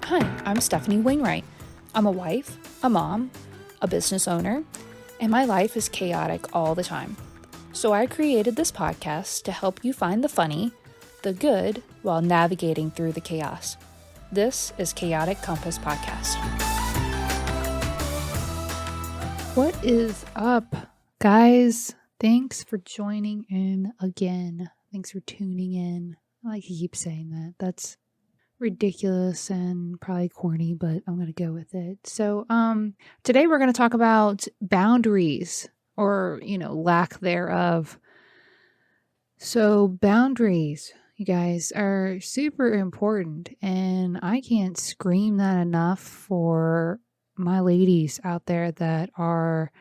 Hi, I'm Stephanie Wainwright. I'm a wife, a mom, a business owner, and my life is chaotic all the time. So I created this podcast to help you find the funny, the good, while navigating through the chaos. This is Chaotic Compass Podcast. What is up, guys? Thanks for joining in again. Thanks for tuning in. I like to keep saying that. That's ridiculous and probably corny, but I'm going to go with it. So, today we're going to talk about boundaries or, lack thereof. So, boundaries, you guys, are super important, and I can't scream that enough for my ladies out there that are,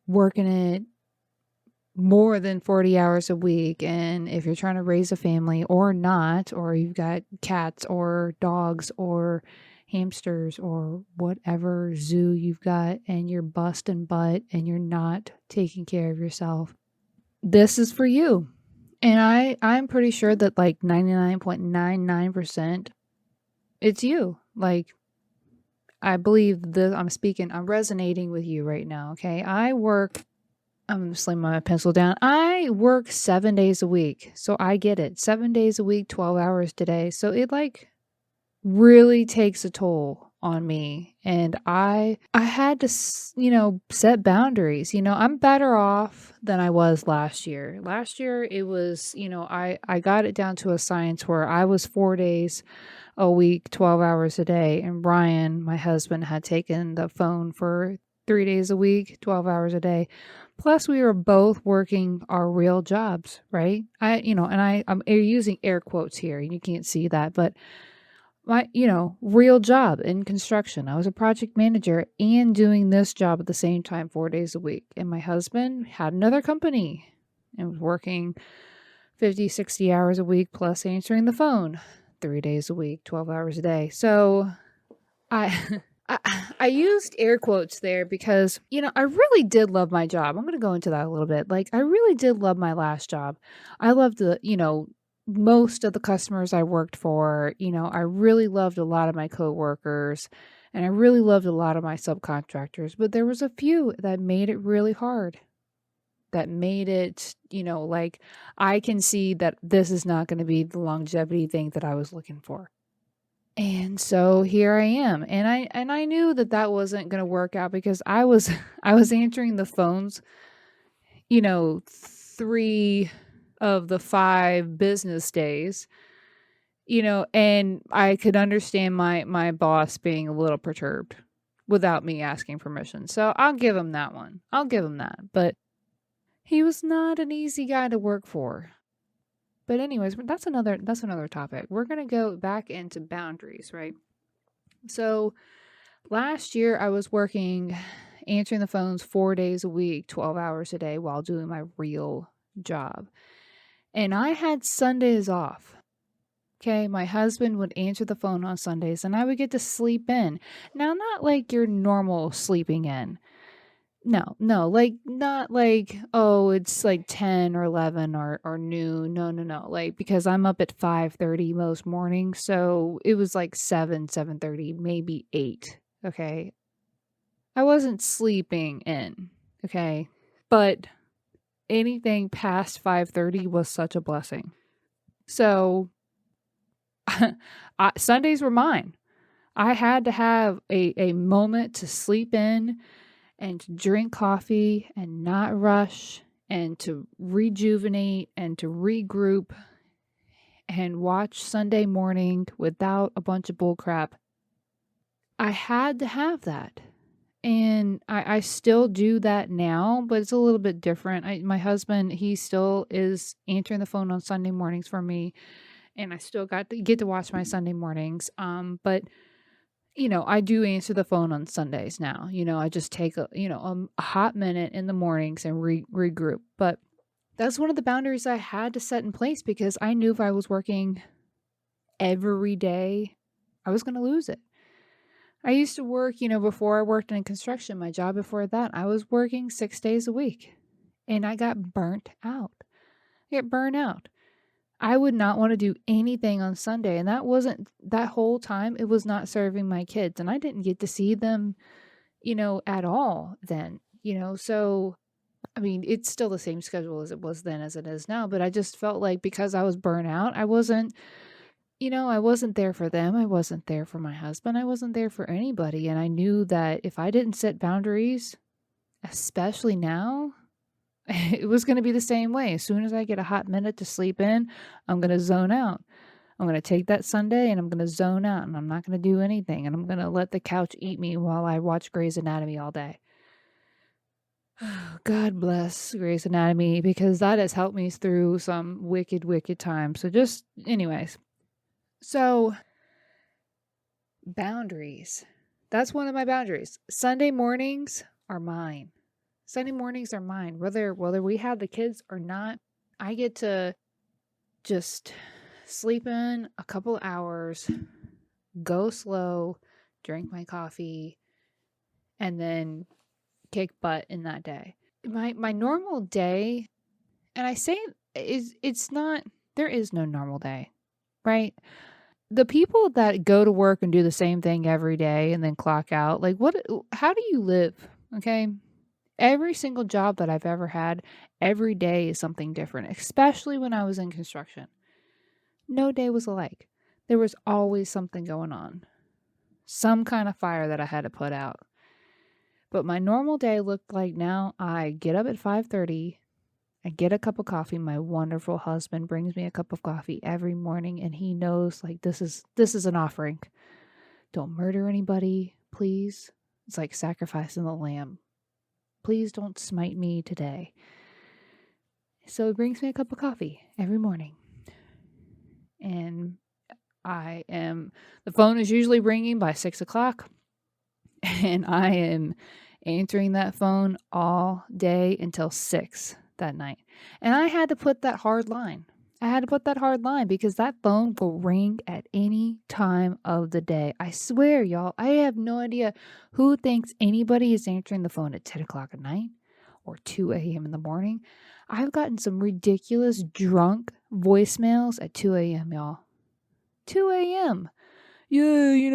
working it more than 40 hours a week. And if you're trying to raise a family or not, or you've got cats or dogs or hamsters or whatever zoo you've got, and you're busting butt and you're not taking care of yourself, this is for you. And I'm pretty sure that like 99.99% it's you. Like, I believe that I'm resonating with you right now. Okay. I'm going to slam my pencil down. I work 7 days a week. So I get it. 7 days a week, 12 hours today. So it really takes a toll on me. And I had to, set boundaries. I'm better off than I was last year. Last year it was, I got it down to a science where I was 4 days a week, 12 hours a day. And Ryan, my husband, had taken the phone for 3 days a week, 12 hours a day. Plus, we were both working our real jobs, right? I'm using air quotes here. You can't see that, but my, real job in construction. I was a project manager and doing this job at the same time, 4 days a week. And my husband had another company and was working 50, 60 hours a week plus answering the phone 3 days a week, 12 hours a day. So I I used air quotes there because, I really did love my job. I'm going to go into that a little bit. Like, I really did love my last job. I loved most of the customers I worked for. I really loved a lot of my coworkers and I really loved a lot of my subcontractors. But there was a few that made it really hard. That made it, like, I can see that this is not going to be the longevity thing that I was looking for. And so here I am. And I knew that that wasn't going to work out because I was I was answering the phones, 3 of the 5 business days, and I could understand my boss being a little perturbed without me asking permission. So I'll give him that one. I'll give him that. But he was not an easy guy to work for. But anyways, that's another topic. We're going to go back into boundaries, right? So last year I was working answering the phones 4 days a week, 12 hours a day while doing my real job. And I had Sundays off. Okay, my husband would answer the phone on Sundays and I would get to sleep in. Now, not like your normal sleeping in. No, like not like, oh, it's like 10 or 11 or noon. No. Like, because I'm up at 5:30 most mornings, so it was like 7:30, maybe 8. Okay. I wasn't sleeping in, okay? But anything past 5:30 was such a blessing. So, Sundays were mine. I had to have a moment to sleep in and to drink coffee and not rush and to rejuvenate and to regroup and watch Sunday morning without a bunch of bullcrap. I had to have that. And I still do that now, but it's a little bit different. My husband, he still is answering the phone on Sunday mornings for me, and I still get to watch my Sunday mornings. But I do answer the phone on Sundays now. I just take a hot minute in the mornings and regroup. But that's one of the boundaries I had to set in place because I knew if I was working every day, I was going to lose it. I used to work, before I worked in construction, my job before that, I was working 6 days a week and I got burnt out. I get burnt out. I would not want to do anything on Sunday. And that wasn't that whole time. It was not serving my kids. And I didn't get to see them, at all then, So, I mean, it's still the same schedule as it was then as it is now. But I just felt like because I was burnt out, I wasn't there for them. I wasn't there for my husband. I wasn't there for anybody. And I knew that if I didn't set boundaries, especially now, it was going to be the same way. As soon as I get a hot minute to sleep in, I'm going to zone out. I'm going to take that Sunday and I'm going to zone out and I'm not going to do anything. And I'm going to let the couch eat me while I watch Grey's Anatomy all day. God bless Grey's Anatomy because that has helped me through some wicked, wicked times. So anyways. So, boundaries. That's one of my boundaries. Sunday mornings are mine. Sunday mornings are mine. Whether we have the kids or not, I get to just sleep in a couple hours, go slow, drink my coffee, and then kick butt in that day. My normal day, and I say it's not, there is no normal day, right? The people that go to work and do the same thing every day and then clock out, like how do you live? Okay. Every single job that I've ever had, every day is something different, especially when I was in construction. No day was alike. There was always something going on. Some kind of fire that I had to put out. But my normal day looked like now I get up at 5:30. I get a cup of coffee. My wonderful husband brings me a cup of coffee every morning and he knows like this is an offering. Don't murder anybody, please. It's like sacrificing the lamb. Please don't smite me today. So he brings me a cup of coffee every morning. And the phone is usually ringing by 6 o'clock. And I am answering that phone all day until 6 that night. And I had to put that hard line. Because that phone will ring at any time of the day. I swear, y'all, I have no idea who thinks anybody is answering the phone at 10 o'clock at night or 2 a.m. in the morning. I've gotten some ridiculous drunk voicemails at 2 a.m., y'all. 2 a.m. Yeah, it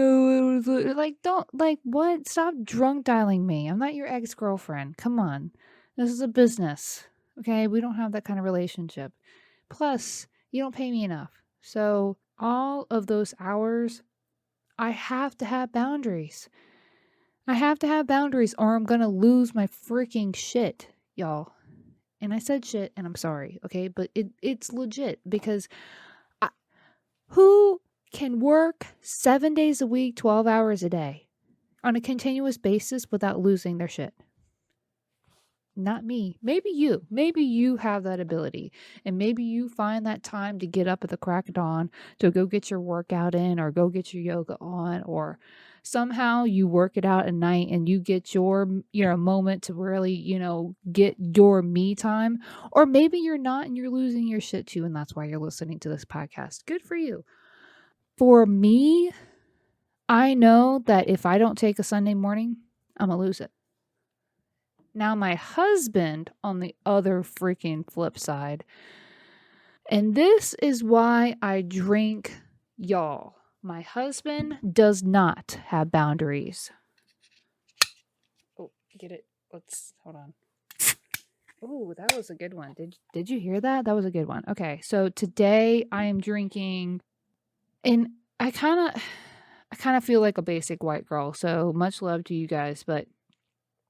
was like, don't, like, what? Stop drunk dialing me. I'm not your ex-girlfriend. Come on. This is a business. Okay? We don't have that kind of relationship. Plus, you don't pay me enough. So, all of those hours, I have to have boundaries. I have to have boundaries or I'm going to lose my freaking shit, y'all. And I said shit and I'm sorry, okay? But it's legit because who can work 7 days a week, 12 hours a day on a continuous basis without losing their shit? Not me. Maybe you. Maybe you have that ability. And maybe you find that time to get up at the crack of dawn to go get your workout in or go get your yoga on, or somehow you work it out at night and you get your moment to really, get your me time. Or maybe you're not and you're losing your shit too, and that's why you're listening to this podcast. Good for you. For me, I know that if I don't take a Sunday morning, I'm going to lose it. Now, my husband on the other freaking flip side, and this is why I drink, y'all. My husband does not have boundaries. Oh, get it? Hold on. Oh, that was a good one. Did you hear that? That was a good one. Okay, so today I am drinking, and I kind of feel like a basic white girl. So much love to you guys, but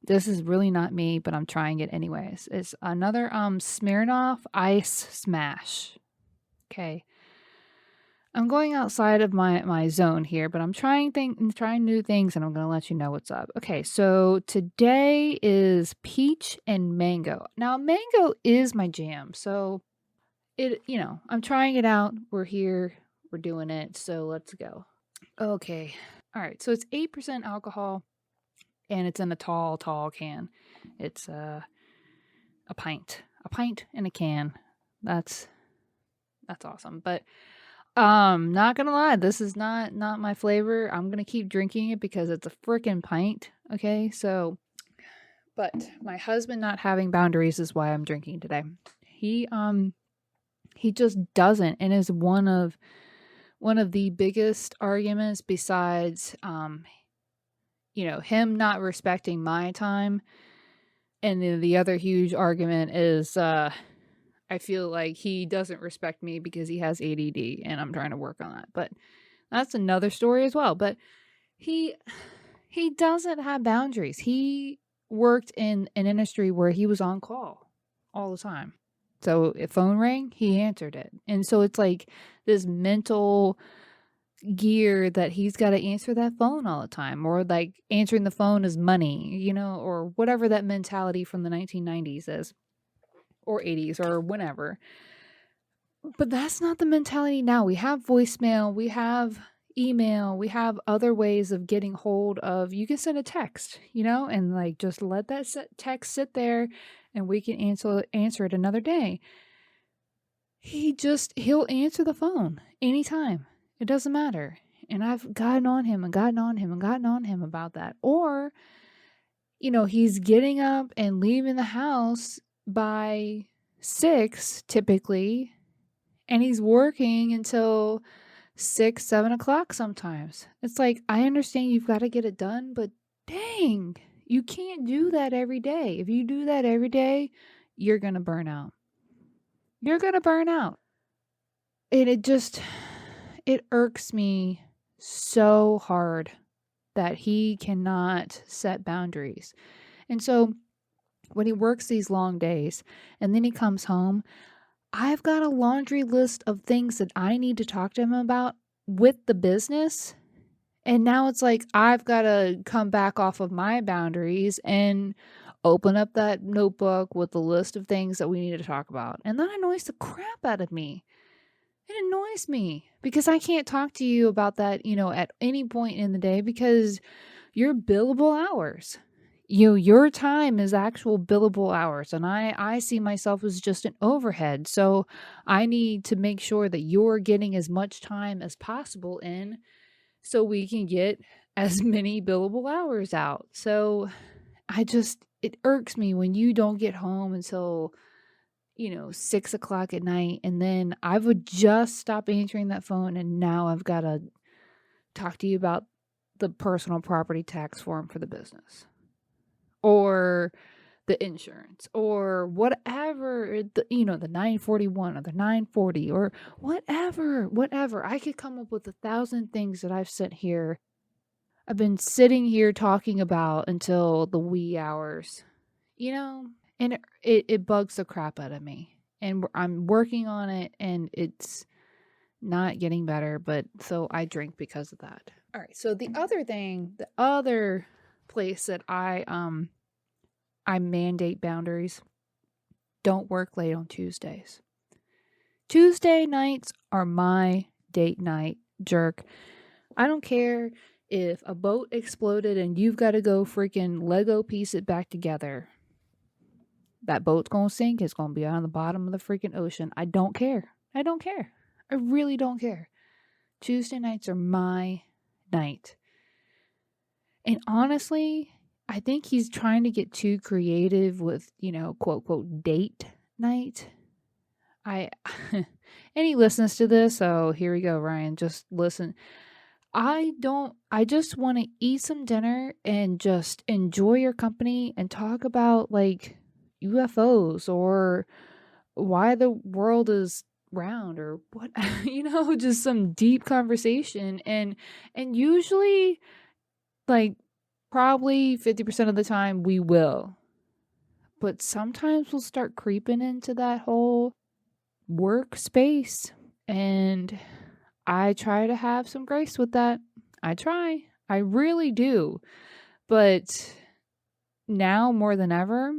this is really not me, but I'm trying it anyways. It's another Smirnoff Ice Smash. Okay. I'm going outside of my zone here, but I'm trying new things and I'm going to let you know what's up. Okay, so today is peach and mango. Now, mango is my jam. So I'm trying it out. We're here. We're doing it. So let's go. Okay. All right. So it's 8% alcohol. And it's in a tall can. It's a pint in a can. That's awesome. But not gonna lie, this is not my flavor. I'm gonna keep drinking it because it's a freaking pint. Okay, so, but my husband not having boundaries is why I'm drinking today. He He just doesn't, and is one of the biggest arguments besides, him not respecting my time. And then the other huge argument is, I feel like he doesn't respect me because he has ADD, and I'm trying to work on that. But that's another story as well. But he he doesn't have boundaries. He worked in an industry where he was on call all the time. So if phone rang, he answered it. And so it's like this mental gear that he's got to answer that phone all the time, or like answering the phone is money, or whatever that mentality from the 1990s is, or 80s, or whenever. But that's not the mentality now. We have voicemail, we have email, we have other ways of getting hold of. You can send a text, and like just let that text sit there, and we can answer it another day. He'll answer the phone anytime. It doesn't matter. And I've gotten on him and gotten on him and gotten on him about that. Or, he's getting up and leaving the house by 6 typically, and he's working until 6, 7 o'clock sometimes. It's like, I understand you've got to get it done, but dang, you can't do that every day. If you do that every day, you're going to burn out. You're going to burn out. And it irks me so hard that he cannot set boundaries. And so when he works these long days and then he comes home, I've got a laundry list of things that I need to talk to him about with the business. And now it's like I've got to come back off of my boundaries and open up that notebook with the list of things that we need to talk about. And that annoys the crap out of me. It annoys me because I can't talk to you about that, at any point in the day because you're billable hours. Your time is actual billable hours, and I see myself as just an overhead. So I need to make sure that you're getting as much time as possible in so we can get as many billable hours out. So it irks me when you don't get home until 6 o'clock at night, and then I would just stop answering that phone, and now I've got to talk to you about the personal property tax form for the business, or the insurance, or whatever, the 941 or the 940, or whatever. I could come up with 1,000 things that I've been sitting here talking about until the wee hours, and it bugs the crap out of me. And I'm working on it, and it's not getting better, but so I drink because of that. All right. So the other place that I mandate boundaries, don't work late on Tuesdays. Tuesday nights are my date night, jerk. I don't care if a boat exploded and you've got to go freaking Lego piece it back together. That boat's going to sink. It's going to be on the bottom of the freaking ocean. I don't care. I really don't care. Tuesday nights are my night. And honestly, I think he's trying to get too creative with, quote, quote, date night. And he listens to this, so here we go, Ryan. Just listen. I just want to eat some dinner and just enjoy your company and talk about like UFOs or why the world is round or what, just some deep conversation. And usually, like, probably 50% of the time we will. But sometimes we'll start creeping into that whole workspace. And I try to have some grace with that. I really do. But now more than ever,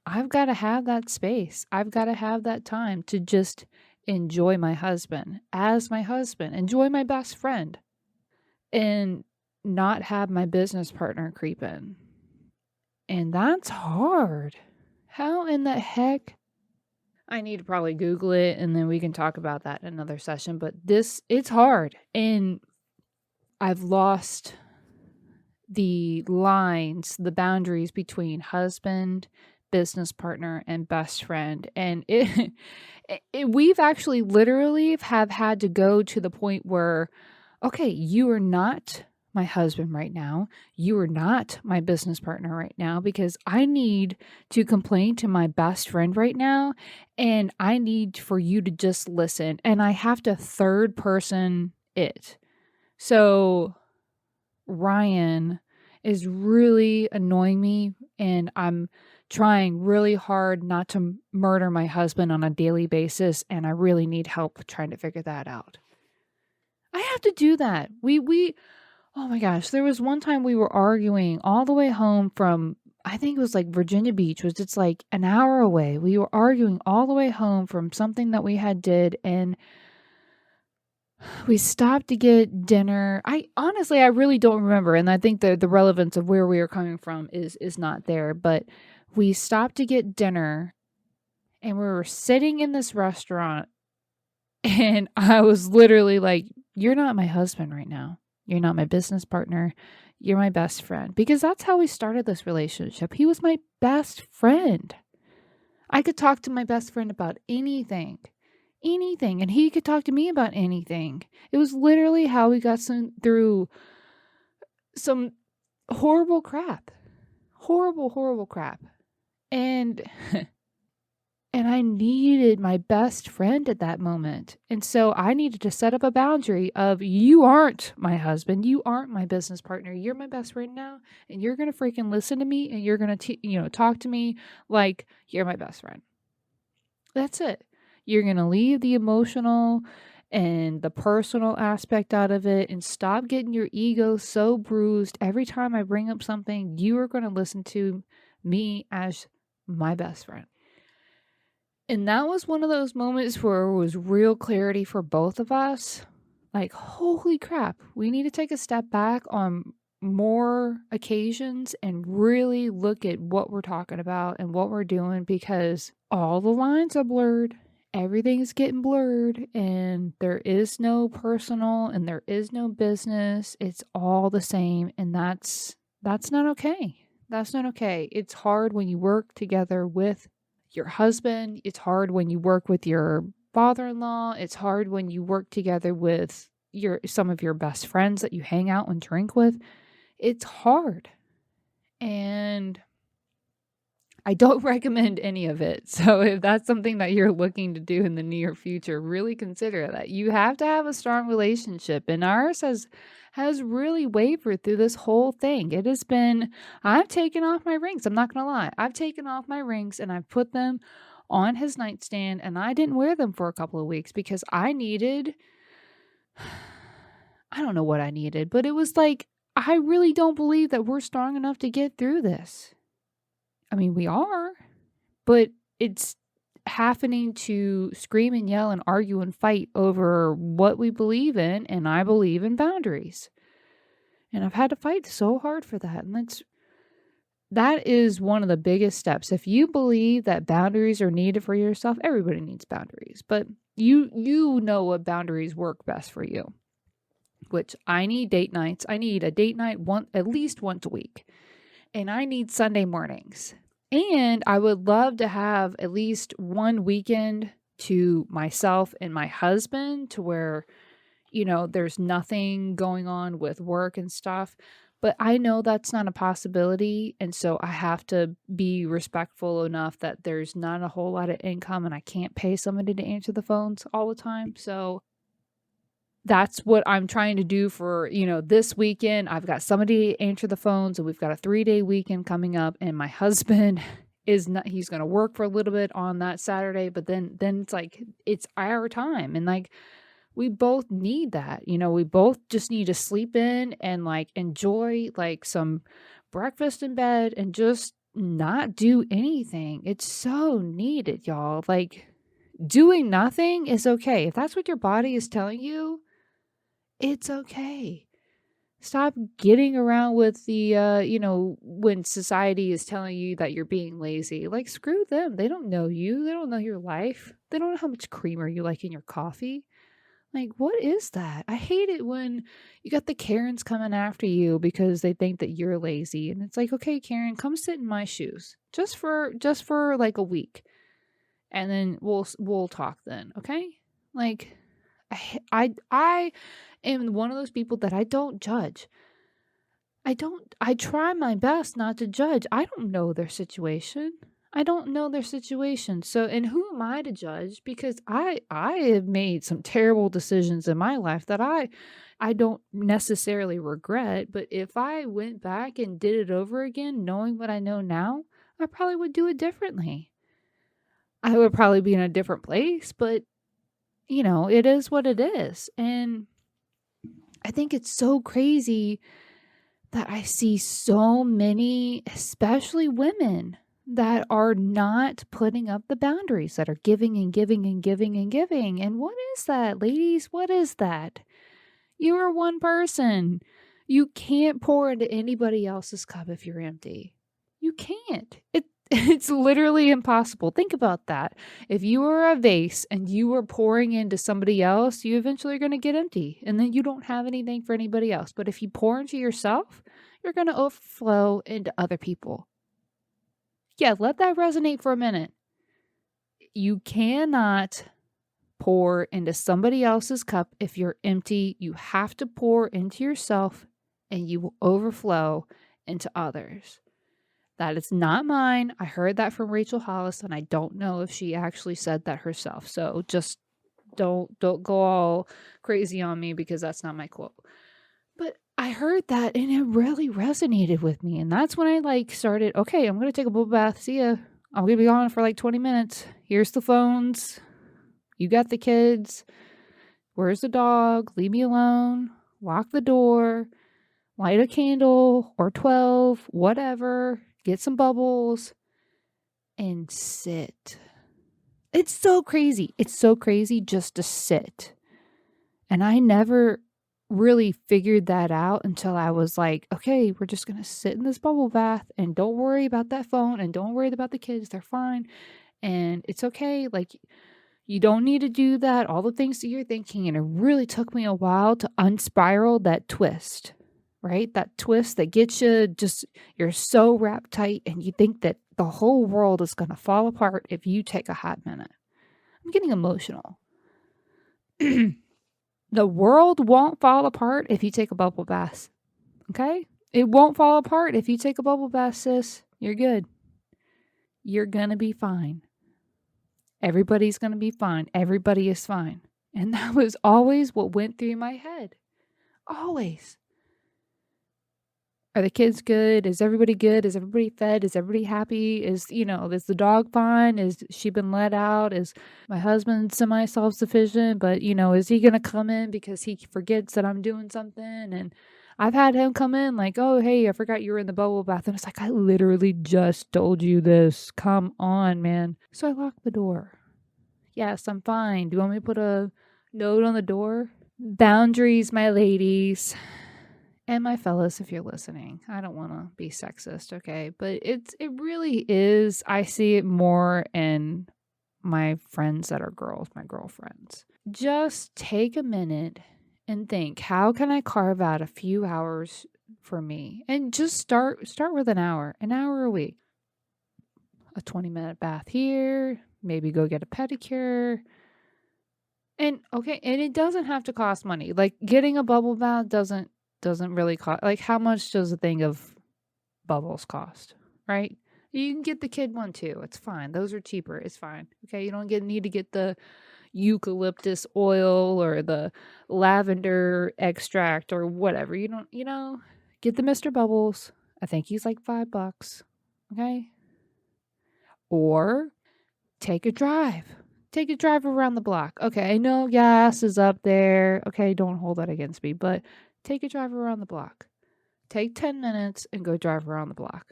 I've got to have that space. I've got to have that time to just enjoy my husband as my husband, enjoy my best friend, and not have my business partner creep in. And that's hard. How in the heck? I need to probably Google it and then we can talk about that in another session. But it's hard. And I've lost the lines, the boundaries between husband, business partner and best friend. And we've actually literally have had to go to the point where, okay, you are not my husband right now. You are not my business partner right now because I need to complain to my best friend right now and I need for you to just listen. And I have to third person it. So Ryan is really annoying me and I'm trying really hard not to murder my husband on a daily basis and I really need help trying to figure that out. I have to do that. We oh my gosh, there was one time we were arguing all the way home from I think it was like Virginia Beach, was it's like an hour away. We were arguing all the way home from something that we had did and we stopped to get dinner. I honestly I really don't remember and I think the relevance of where we were coming from is not there, but we stopped to get dinner and we were sitting in this restaurant and I was literally like, "You're not my husband right now. You're not my business partner. You're my best friend." Because that's how we started this relationship. He was my best friend. I could talk to my best friend about anything. Anything. And he could talk to me about anything. It was literally how we got through some horrible crap. Horrible, horrible crap. And and I needed my best friend at that moment. And so I needed to set up a boundary of you aren't my husband, you aren't my business partner. You're my best friend now, and you're going to freaking listen to me and you're going to talk to me like you're my best friend. That's it. You're going to leave the emotional and the personal aspect out of it and stop getting your ego so bruised every time I bring up something. You are going to listen to me as my best friend. And that was one of those moments where it was real clarity for both of us. Like, holy crap, we need to take a step back on more occasions and really look at what we're talking about and what we're doing because all the lines are blurred. Everything's getting blurred and there is no personal and there is no business. It's all the same and that's not okay. That's not okay. It's hard when you work together with your husband. It's hard when you work with your father-in-law. It's hard when you work together with some of your best friends that you hang out and drink with. It's hard. And I don't recommend any of it. So if that's something that you're looking to do in the near future, really consider that. You have to have a strong relationship. And ours has really wavered through this whole thing. It has been, I've taken off my rings. I'm not going to lie. I've taken off my rings and I've put them on his nightstand and I didn't wear them for a couple of weeks because I don't know what I needed, but it was like, I really don't believe that we're strong enough to get through this. I mean, we are, but it's happening to scream and yell and argue and fight over what we believe in, and I believe in boundaries. And I've had to fight so hard for that, and that is one of the biggest steps. If you believe that boundaries are needed for yourself, everybody needs boundaries, but you know what boundaries work best for you. Which I need date nights. I need a date night at least once a week. And I need Sunday mornings. And I would love to have at least one weekend to myself and my husband to where, there's nothing going on with work and stuff. But I know that's not a possibility. And so I have to be respectful enough that there's not a whole lot of income and I can't pay somebody to answer the phones all the time. So that's what I'm trying to do for, this weekend. I've got somebody to answer the phones and we've got a 3-day weekend coming up and my husband he's going to work for a little bit on that Saturday, but then it's like, it's our time. And like, we both need that, we both just need to sleep in and like enjoy like some breakfast in bed and just not do anything. It's so needed, y'all. Like doing nothing is okay. If that's what your body is telling you, it's okay. Stop getting around with the, when society is telling you that you're being lazy. Like, screw them. They don't know you. They don't know your life. They don't know how much creamer you like in your coffee. Like, what is that? I hate it when you got the Karens coming after you because they think that you're lazy. And it's like, okay, Karen, come sit in my shoes just for like a week. And then we'll talk then, okay? Like I am one of those people that I don't judge. I try my best not to judge. I don't know their situation. I don't know their situation. So, and who am I to judge? Because I have made some terrible decisions in my life that I don't necessarily regret, but if I went back and did it over again, knowing what I know now, I probably would do it differently. I would probably be in a different place, but it is what it is. And I think it's so crazy that I see so many, especially women, that are not putting up the boundaries, that are giving and giving and giving and giving. And what is that, ladies? What is that? You are one person. You can't pour into anybody else's cup if you're empty. You can't. It's literally impossible. Think about that. If you are a vase and you are pouring into somebody else, you eventually are going to get empty and then you don't have anything for anybody else. But if you pour into yourself, you're going to overflow into other people. Yeah, let that resonate for a minute. You cannot pour into somebody else's cup if you're empty. You have to pour into yourself and you will overflow into others. That is not mine. I heard that from Rachel Hollis, and I don't know if she actually said that herself. So just don't go all crazy on me because that's not my quote. But I heard that and it really resonated with me. And that's when I started, okay, I'm gonna take a bubble bath. See ya. I'm gonna be gone for 20 minutes. Here's the phones. You got the kids. Where's the dog? Leave me alone. Lock the door. Light a candle or 12, whatever. Get some bubbles and sit. It's so crazy. It's so crazy just to sit. And I never really figured that out until I was like, okay, we're just going to sit in this bubble bath and don't worry about that phone and don't worry about the kids. They're fine. And it's okay. You don't need to do that. All the things that you're thinking. And it really took me a while to unspiral that twist, right? That twist that gets you you're so wrapped tight and you think that the whole world is going to fall apart if you take a hot minute. I'm getting emotional. The world won't fall apart if you take a bubble bath. Okay? It won't fall apart if you take a bubble bath, sis. You're good. You're going to be fine. Everybody's going to be fine. Everybody is fine. And that was always what went through my head. Always. Are the kids good? Is everybody good? Is everybody fed? Is everybody happy? Is the dog fine? Is she been let out? Is my husband semi-self-sufficient? But, is he going to come in because he forgets that I'm doing something? And I've had him come in like, oh, hey, I forgot you were in the bubble bath. And it's like, I literally just told you this. Come on, man. So I locked the door. Yes, I'm fine. Do you want me to put a note on the door? Boundaries, my ladies. And my fellas, if you're listening, I don't want to be sexist, okay? But it really is. I see it more in my friends that are girls, my girlfriends. Just take a minute and think, how can I carve out a few hours for me? And just start with an hour a week. A 20-minute bath here, maybe go get a pedicure. And it doesn't have to cost money. Like getting a bubble bath doesn't really cost. Like how much does a thing of bubbles cost, right? You can get the kid one too. It's fine. Those are cheaper. It's fine. Okay, you don't need to get the eucalyptus oil or the lavender extract or whatever. You don't, get the Mr. Bubbles. I think he's like $5. Okay? Or take a drive. Take a drive around the block. Okay, I know gas is up there. Okay, don't hold that against me, but take a drive around the block. Take 10 minutes and go drive around the block.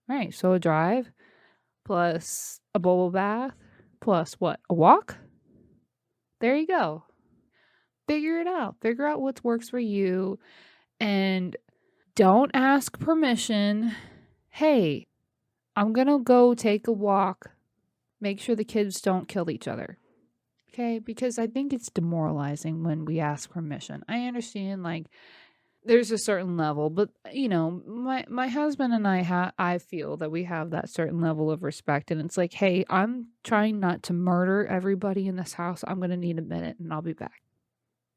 All right, so a drive plus a bubble bath plus what? A walk? There you go. Figure it out. Figure out what works for you and don't ask permission. Hey, I'm going to go take a walk. Make sure the kids don't kill each other. okay? Because I think it's demoralizing when we ask permission. I understand, like, there's a certain level, but my husband and I feel that we have that certain level of respect, and it's like, hey, I'm trying not to murder everybody in this house. I'm gonna need a minute, and I'll be back,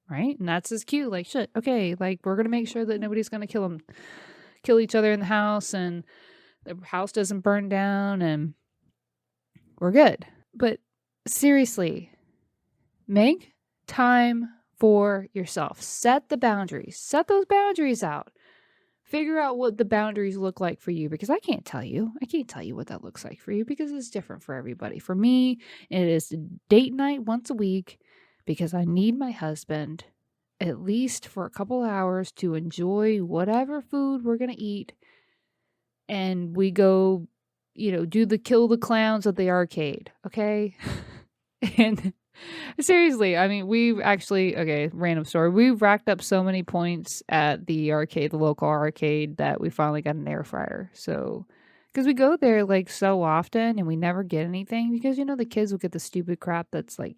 right? And that's his cue. Like, shit, okay, like we're gonna make sure that nobody's gonna kill each other in the house, and the house doesn't burn down, and we're good. But seriously, make time for yourself. Set the boundaries. Set those boundaries out. Figure out what the boundaries look like for you, because I can't tell you. I can't tell you what that looks like for you because it's different for everybody. For me, it is date night once a week because I need my husband at least for a couple hours to enjoy whatever food we're going to eat. And we go, do the kill the clowns at the arcade. Okay. And seriously, I mean, random story. We've racked up so many points at the arcade, the local arcade, that we finally got an air fryer. So, because we go there like so often and we never get anything because, the kids will get the stupid crap that's like,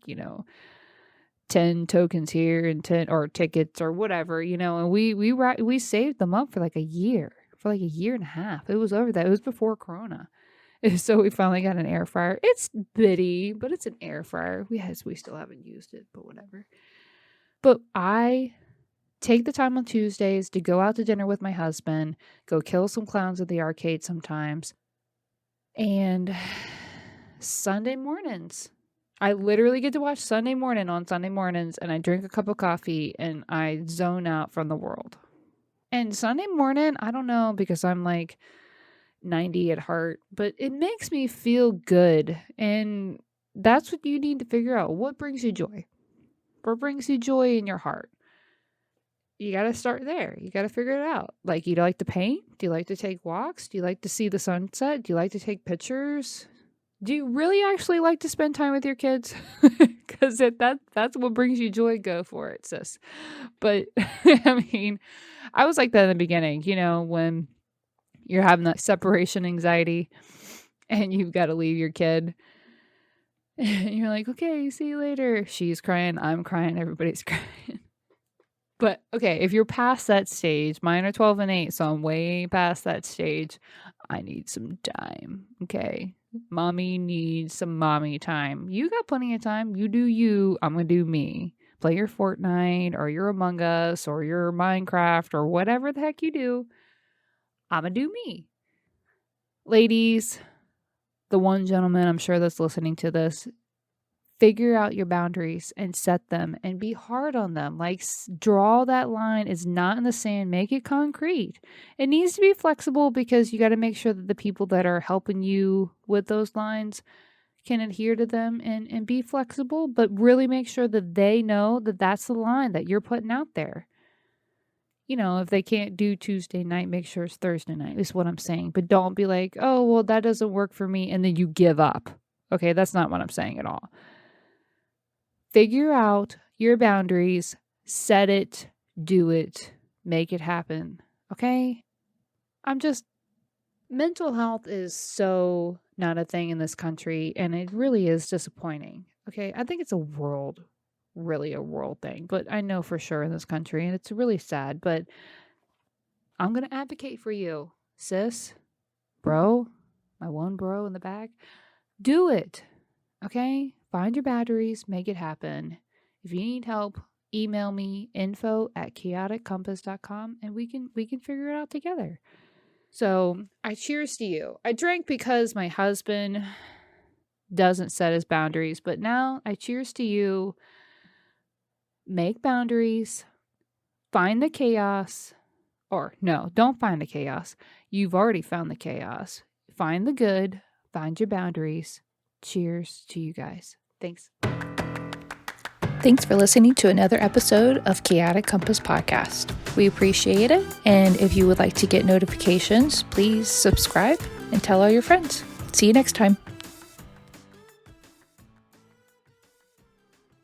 10 tokens here and 10 or tickets or whatever, and we saved them up for like a year and a half. It was over that. It was before Corona. So we finally got an air fryer. It's bitty, but it's an air fryer. We still haven't used it, but whatever. But I take the time on Tuesdays to go out to dinner with my husband, go kill some clowns at the arcade sometimes. And Sunday mornings, I literally get to watch Sunday morning on Sunday mornings, and I drink a cup of coffee and I zone out from the world. And Sunday morning, I don't know, because I'm like 90 at heart, but it makes me feel good. And that's what you need to figure out. What brings you joy? What brings you joy in your heart? You got to start there. You got to figure it out. Like, you like to paint? Do you like to take walks? Do you like to see the sunset? Do you like to take pictures? Do you really actually like to spend time with your kids? Because that's what brings you joy. Go for it, sis. But I mean, I was like that in the beginning, when you're having that separation anxiety and you've got to leave your kid. And you're like, okay, see you later. She's crying. I'm crying. Everybody's crying. But okay, if you're past that stage, mine are 12 and 8, so I'm way past that stage. I need some time. Okay. Mommy needs some mommy time. You got plenty of time. You do you. I'm going to do me. Play your Fortnite or your Among Us or your Minecraft or whatever the heck you do. I'm going to do me. Ladies, the one gentleman I'm sure that's listening to this, figure out your boundaries and set them and be hard on them. Like, draw that line. Is not in the sand. Make it concrete. It needs to be flexible because you got to make sure that the people that are helping you with those lines can adhere to them and be flexible, but really make sure that they know that that's the line that you're putting out there. If they can't do Tuesday night, make sure it's Thursday night, is what I'm saying. But don't be like, oh, well, that doesn't work for me, and then you give up. Okay, that's not what I'm saying at all. Figure out your boundaries, set it, do it, make it happen. Okay? Mental health is so not a thing in this country, and it really is disappointing. Okay? I think it's really a world thing, but I know for sure in this country, and it's really sad, but I'm going to advocate for you, sis, bro, my one bro in the back. Do it. Okay? Find your batteries, make it happen. If you need help, email me, info@chaoticcompass.com, and we can figure it out together. So I cheers to you. I drank because my husband doesn't set his boundaries, but now I cheers to you. Make boundaries. Find the chaos. Or no, don't find the chaos. You've already found the chaos. Find the good. Find your boundaries. Cheers to you guys. Thanks. Thanks for listening to another episode of Chaotic Compass Podcast. We appreciate it. And if you would like to get notifications, please subscribe and tell all your friends. See you next time.